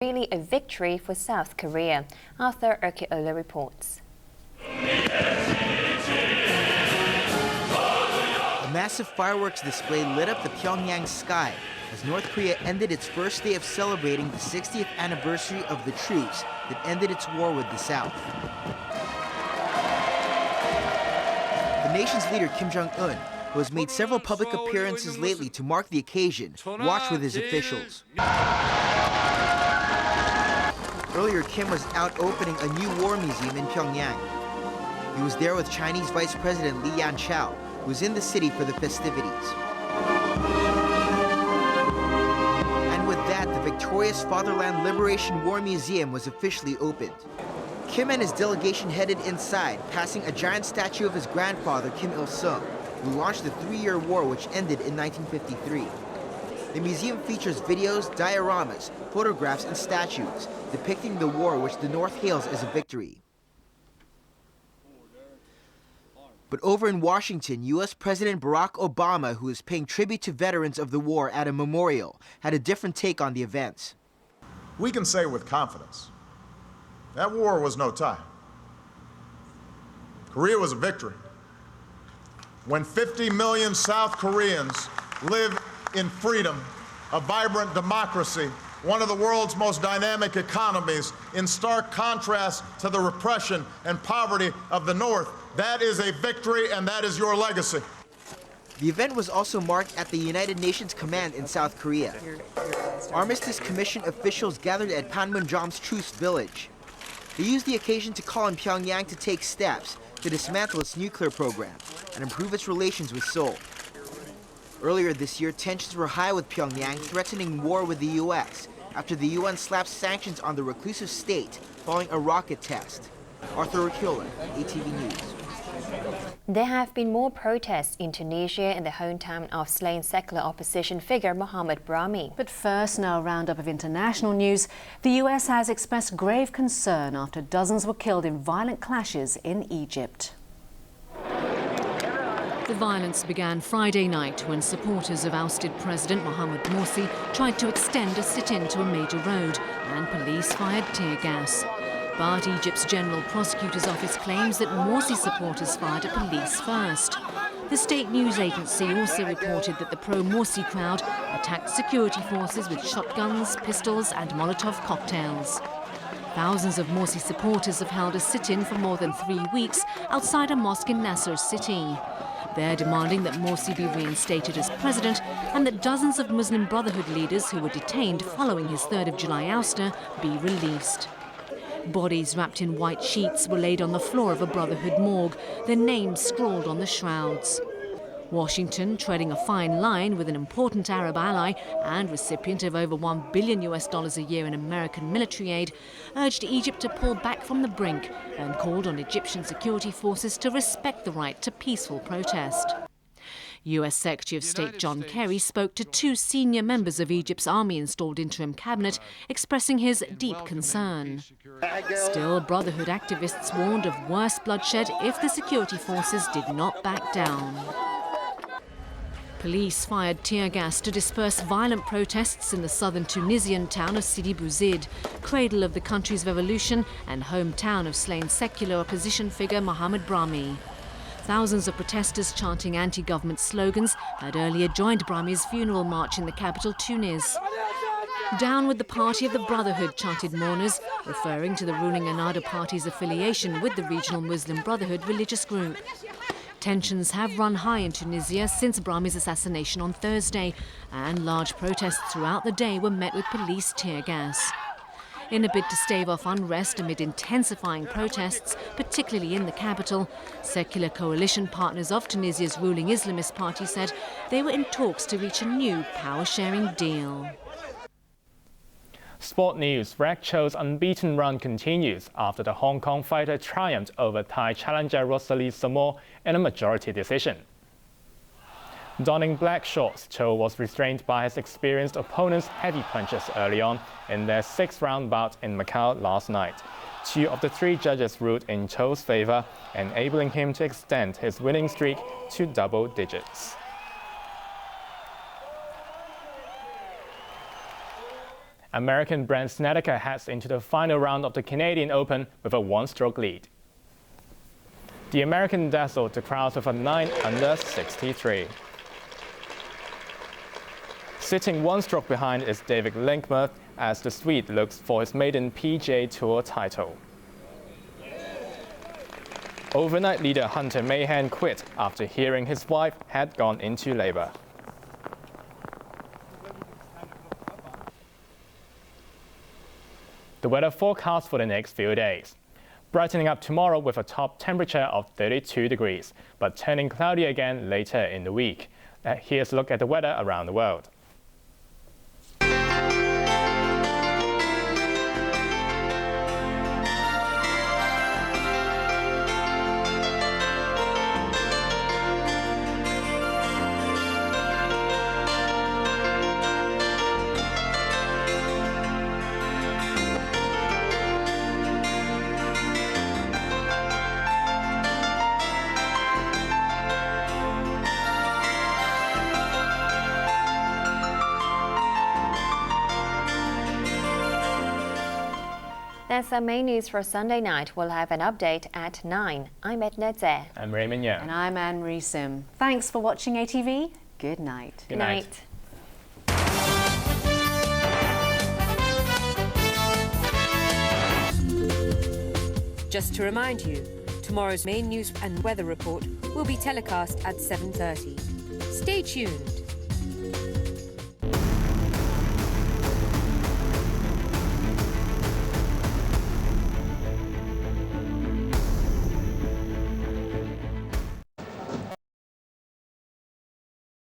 Really a victory for South Korea. Arthur Erkiola reports. A massive fireworks display lit up the Pyongyang sky as North Korea ended its first day of celebrating the 60th anniversary of the truce that ended its war with the South. The nation's leader Kim Jong-un, who has made several public appearances lately to mark the occasion, watched with his officials. Earlier, Kim was out opening a new war museum in Pyongyang. He was there with Chinese Vice President Li Yanqiao, who was in the city for the festivities. And with that, the victorious Fatherland Liberation War Museum was officially opened. Kim and his delegation headed inside, passing a giant statue of his grandfather, Kim Il-sung, who launched the 3-year war which ended in 1953. The museum features videos, dioramas, photographs, and statues depicting the war which the North hails as a victory. But over in Washington, U.S. President Barack Obama, who is paying tribute to veterans of the war at a memorial, had a different take on the events. We can say with confidence, that war was no tie. Korea was a victory. When 50 million South Koreans live in freedom, a vibrant democracy, one of the world's most dynamic economies, in stark contrast to the repression and poverty of the North, that is a victory, and that is your legacy. The event was also marked at the United Nations Command in South Korea. Armistice Commission officials gathered at Panmunjom's Truce Village. They used the occasion to call on Pyongyang to take steps to dismantle its nuclear program and improve its relations with Seoul. Earlier this year, tensions were high with Pyongyang threatening war with the U.S. after the UN slapped sanctions on the reclusive state following a rocket test. Arthur Erkiola, ATV News. There have been more protests in Tunisia in the hometown of slain secular opposition figure Mohamed Brahmi. But first, now a roundup of international news. The U.S. has expressed grave concern after dozens were killed in violent clashes in Egypt. The violence began Friday night when supporters of ousted President Mohamed Morsi tried to extend a sit-in to a major road and police fired tear gas. But Egypt's General Prosecutor's Office claims that Morsi supporters fired at police first. The state news agency also reported that the pro-Morsi crowd attacked security forces with shotguns, pistols and Molotov cocktails. Thousands of Morsi supporters have held a sit-in for more than 3 weeks outside a mosque in Nasser city. They're demanding that Morsi be reinstated as president and that dozens of Muslim Brotherhood leaders who were detained following his 3rd of July ouster be released. Bodies wrapped in white sheets were laid on the floor of a Brotherhood morgue, their names scrawled on the shrouds. Washington, treading a fine line with an important Arab ally and recipient of over $1 billion a year in American military aid, urged Egypt to pull back from the brink and called on Egyptian security forces to respect the right to peaceful protest. U.S. Secretary of State John Kerry spoke to 2 senior members of Egypt's army-installed interim cabinet, expressing his deep concern. Still, Brotherhood activists warned of worse bloodshed if the security forces did not back down. Police fired tear gas to disperse violent protests in the southern Tunisian town of Sidi Bouzid, cradle of the country's revolution and hometown of slain secular opposition figure Mohamed Brahmi. Thousands of protesters chanting anti-government slogans had earlier joined Brahmi's funeral march in the capital, Tunis. Down with the party of the Brotherhood, chanted mourners, referring to the ruling Ennahda party's affiliation with the regional Muslim Brotherhood religious group. Tensions have run high in Tunisia since Brahmi's assassination on Thursday, and large protests throughout the day were met with police tear gas. In a bid to stave off unrest amid intensifying protests, particularly in the capital, secular coalition partners of Tunisia's ruling Islamist party said they were in talks to reach a new power-sharing deal. Sport news. Reg Cho's unbeaten run continues after the Hong Kong fighter triumphed over Thai challenger Rosalie Samoa in a majority decision. Donning black shorts, Cho was restrained by his experienced opponent's heavy punches early on in their 6th-round bout in Macau last night. 2 of the 3 judges ruled in Cho's favor, enabling him to extend his winning streak to double digits. American Brent Snedeker heads into the final round of the Canadian Open with a one-stroke lead. The American dazzled the crowd with a 9 under 63. Sitting one stroke behind is David Linkmer as the Swede looks for his maiden PGA Tour title. Overnight leader Hunter Mahan quit after hearing his wife had gone into labor. The weather forecast for the next few days. Brightening up tomorrow with a top temperature of 32 degrees, but turning cloudy again later in the week. Here's a look at the weather around the world. That's our main news for Sunday night. We'll have an update at 9. I'm Edna. I'm Raymond Yeung. And I'm Anne-Marie Sim. Thanks for watching ATV. Good night. Good night. Just to remind you, tomorrow's main news and weather report will be telecast at 7:30. Stay tuned.